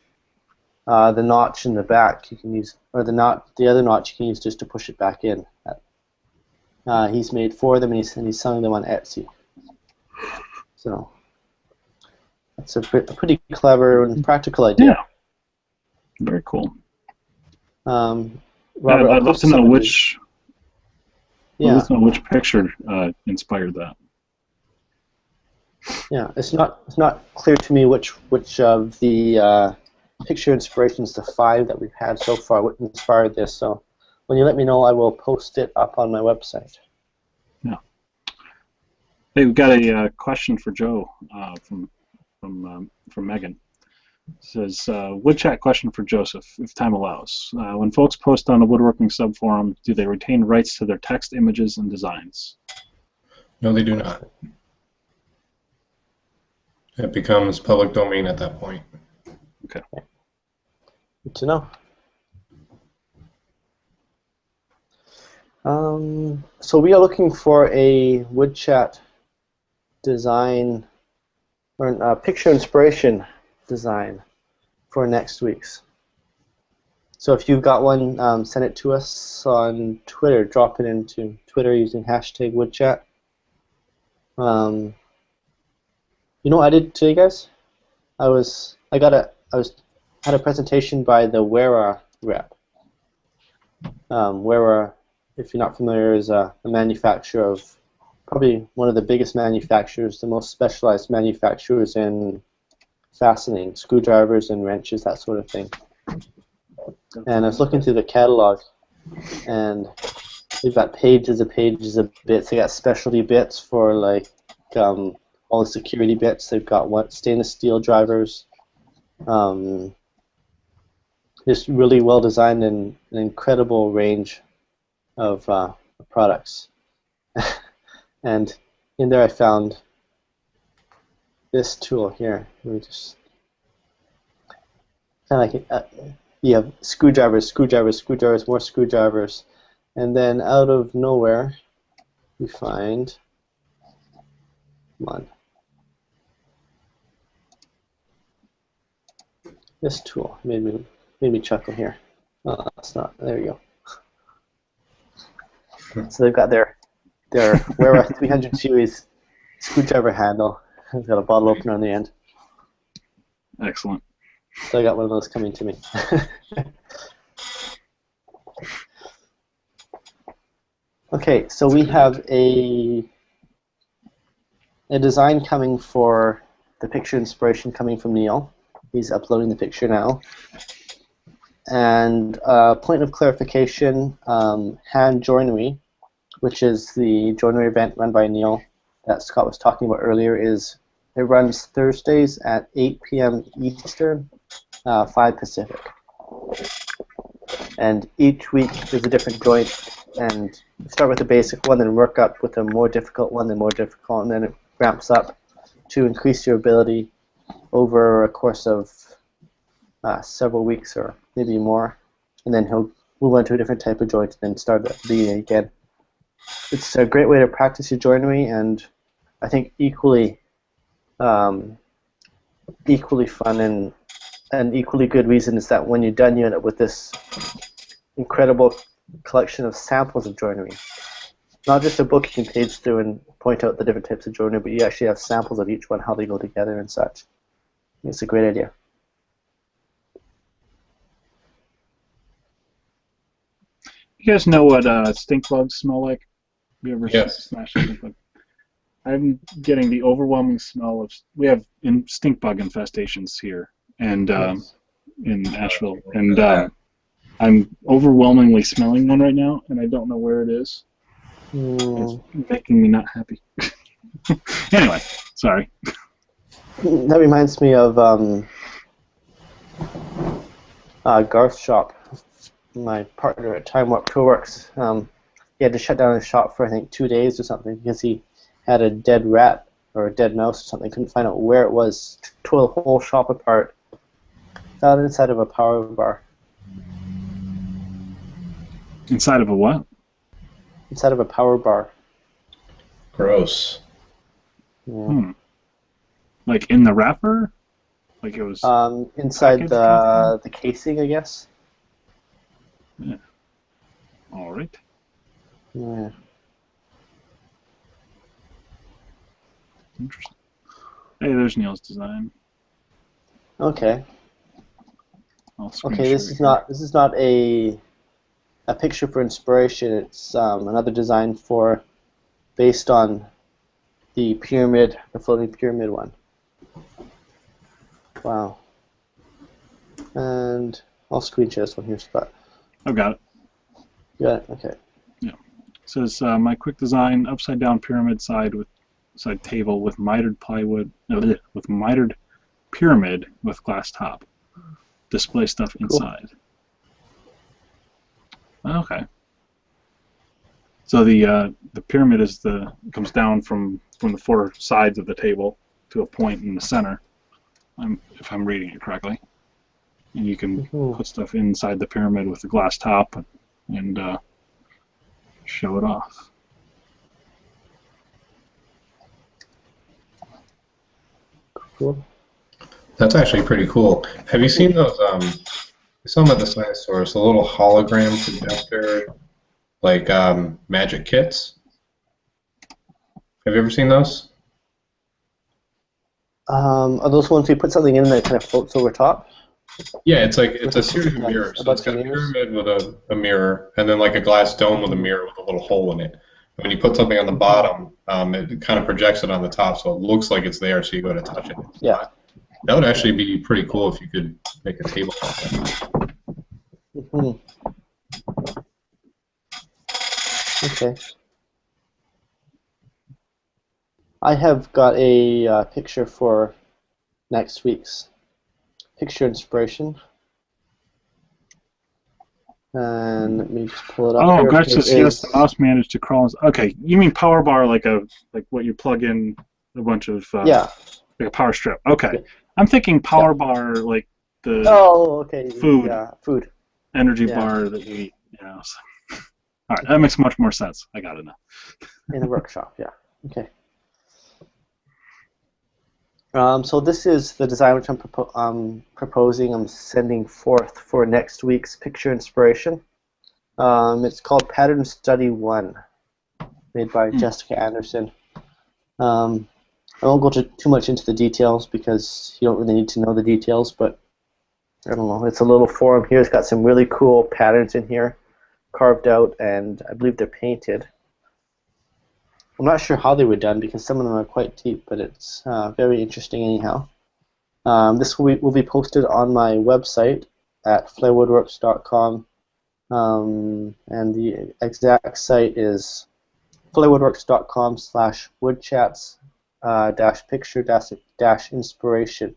the notch in the back you can use, or the other notch you can use just to push it back in. He's made 4 of them, and he's selling them on Etsy. So that's a pretty clever and practical idea. Yeah. Very cool. Robert, I'd love to know which. Yeah. I'd love to know which picture inspired that. Yeah, it's not clear to me which of the picture inspirations, the 5 that we've had so far, what inspired this. So when you let me know, I will post it up on my website. Yeah. Hey, we've got a question for Joe from Megan. It says, Woodchat question for Joseph, if time allows. When folks post on a woodworking subforum, do they retain rights to their text, images, and designs? No, they do not. It becomes public domain at that point. Okay. Good to know. So we are looking for a Woodchat design, or a picture inspiration design for next week's. So if you've got one, send it to us on Twitter. Drop it into Twitter using hashtag Woodchat. You know what I did today, guys? I had a presentation by the Wera rep. Wera, if you're not familiar, is a manufacturer of, probably one of the biggest manufacturers, the most specialized manufacturers in fastening, screwdrivers and wrenches, that sort of thing. And I was looking through the catalog, and they've got pages of bits. They got specialty bits for like all the security bits. They've got stainless steel drivers. Just really well designed and an incredible range of products. And in there I found this tool here. Let me just kind of like you have screwdrivers, more screwdrivers, and then out of nowhere we find this tool. Made me chuckle here. Oh, that's not. There you go. So they've got their Wera 300 series screwdriver handle. It's got a bottle opener on the end. Excellent. So I got one of those coming to me. Okay, so we have a design coming for the picture inspiration coming from Neil. He's uploading the picture now. And point of clarification, Hand Joinery, which is the joinery event run by Neil that Scott was talking about earlier, it runs Thursdays at 8 p.m. Eastern, 5 Pacific. And each week there's a different joint, and you start with the basic one, then work up with a more difficult one, then more difficult, and then it ramps up to increase your ability over a course of several weeks or maybe more, and then he'll move on to a different type of joint and then start at the beginning again. It's a great way to practice your joinery, and I think equally fun and equally good reason is that when you're done, you end up with this incredible collection of samples of joinery. Not just a book you can page through and point out the different types of joinery, but you actually have samples of each one, how they go together and such. It's a great idea. You guys know what stink bugs smell like? Have you ever Yes. smashed a stink bug? I'm getting the overwhelming smell of. We have stink bug infestations here, and in Asheville, and I'm overwhelmingly smelling one right now, and I don't know where it is. It's making me not happy. Anyway, sorry. That reminds me of Garth's shop. My partner at Time Warp Toolworks, he had to shut down his shop for I think 2 days or something because he had a dead rat or a dead mouse or something. Couldn't find out where it was. Tore the whole shop apart. Found it inside of a power bar. Inside of a what? Inside of a power bar. Gross. Yeah. Like in the wrapper? Like it was Inside the casing, I guess. Yeah. All right. Yeah. Interesting. Hey, there's Neil's design. Okay. Okay, this is not a picture for inspiration. It's another design based on the pyramid, the floating pyramid one. Wow. And I'll screen share this one here, Scott. I've got it. You got it? Okay. Yeah. It says my quick design upside down pyramid side table with mitered plywood, with mitered pyramid with glass top. Display stuff inside. Cool. Okay. So the pyramid comes down from the four sides of the table to a point in the center. If I'm reading it correctly. And you can put stuff inside the pyramid with a glass top and show it off. Cool. That's actually pretty cool. Have you seen those? I saw them at the science stores. The little hologram projector, like magic kits. Have you ever seen those? Are those ones you put something in that kind of floats over top? Yeah, it's a series of mirrors. So it's got a pyramid with a mirror, and then like a glass dome with a mirror with a little hole in it. And when you put something on the bottom, it kind of projects it on the top, so it looks like it's there. So you go to touch it. Yeah. That would actually be pretty cool if you could make a table like that. Okay. I have got a picture for next week's picture inspiration. And let me just pull it up. Oh, Garth says yes, the mouse managed to crawl. Okay, you mean power bar like what you plug in a bunch of yeah, like a power strip. Okay, yeah. I'm thinking power bar like the food energy bar that you eat. Yeah. So. All right, that makes much more sense. I got it now. In the workshop, yeah. Okay. So this is the design which I'm proposing. I'm sending forth for next week's picture inspiration. It's called Pattern Study 1, made by Jessica Anderson. I won't go too much into the details because you don't really need to know the details, but I don't know. It's a little forum here. It's got some really cool patterns in here, carved out, and I believe they're painted. I'm not sure how they were done because some of them are quite deep, but it's very interesting anyhow. This will be posted on my website at flairwoodworks.com, and the exact site is flairwoodworks.com/woodchats-picture-inspiration. You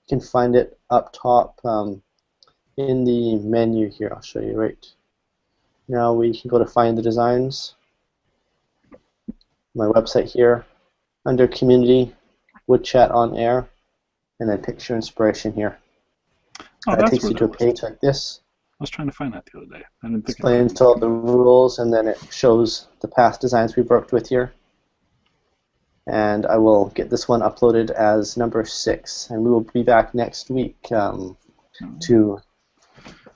can find it up top in the menu here. I'll show you right now. We can go to find the designs. My website here, under Community, Woodchat on Air, and then Picture Inspiration here. Oh, that takes you to a page like this. I was trying to find that the other day. I didn't think explains all the rules, and then it shows the past designs we've worked with here. And I will get this one uploaded as number 6, and we will be back next week to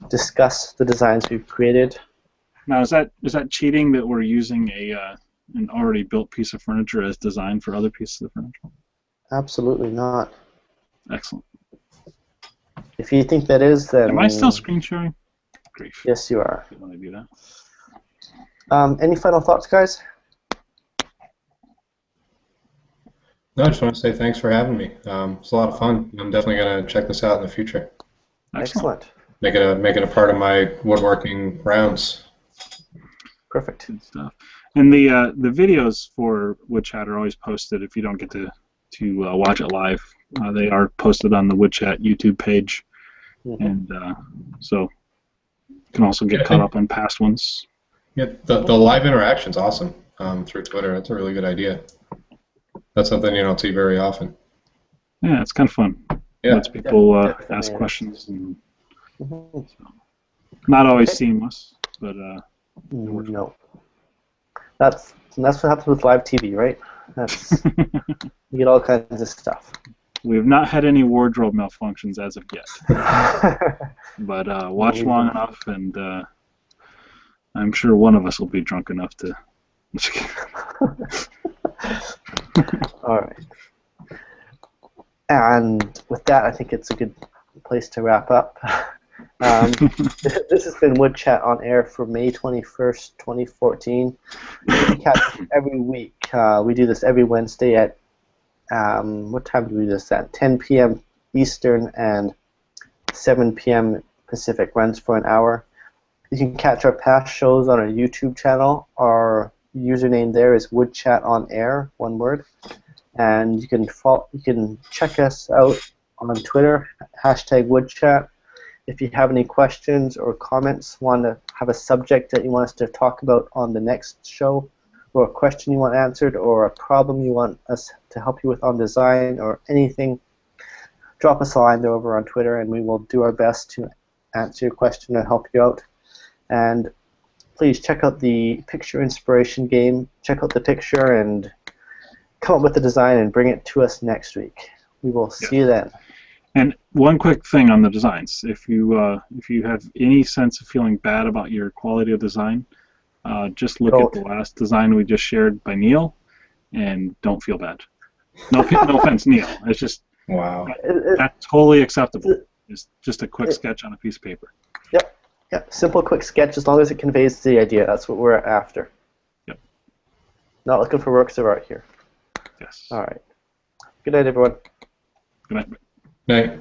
discuss the designs we've created. Now, is that cheating that we're using an already built piece of furniture as design for other pieces of furniture? Absolutely not. Excellent. If you think that is, then... Am I still screen sharing? Grief. Yes, you are. I want to do that. Any final thoughts, guys? No, I just want to say thanks for having me. It's a lot of fun. I'm definitely going to check this out in the future. Excellent. Make it a part of my woodworking rounds. Perfect. Good stuff. And the videos for Woodchat are always posted. If you don't get to watch it live, they are posted on the Woodchat YouTube page, and so you can also get caught up on past ones. Yeah, the live interaction's awesome through Twitter. That's a really good idea. That's something you don't see very often. Yeah, it's kind of fun. Yeah. Lets people Definitely ask is. questions, and not always seamless, but No. That's what happens with live TV, right? That's you get all kinds of stuff. we have not had any wardrobe malfunctions as of yet. But watch long enough, and I'm sure one of us will be drunk enough to. All right. And with that, I think it's a good place to wrap up. This has been Woodchat on air for May 21st, 2014. We catch every week. We do this every Wednesday at, what time do we do this at? 10 p.m. Eastern and 7 p.m. Pacific. Runs for an hour. You can catch our past shows on our YouTube channel. Our username there is Woodchat on air, one word. And you can check us out on Twitter, #Woodchat. If you have any questions or comments, want to have a subject that you want us to talk about on the next show, or a question you want answered, or a problem you want us to help you with on design, or anything, drop us a line there over on Twitter, and we will do our best to answer your question and help you out. And please check out the picture inspiration game. Check out the picture and come up with the design and bring it to us next week. We will see you then. And one quick thing on the designs: if you have any sense of feeling bad about your quality of design, just look at the last design we just shared by Neil, and don't feel bad. No offense, Neil. It's just Wow. that's totally acceptable. It's just a quick sketch on a piece of paper. Yep. Simple, quick sketch. As long as it conveys the idea, that's what we're after. Yep. Not looking for works of art here. Yes. All right. Good night, everyone. Good night. Night.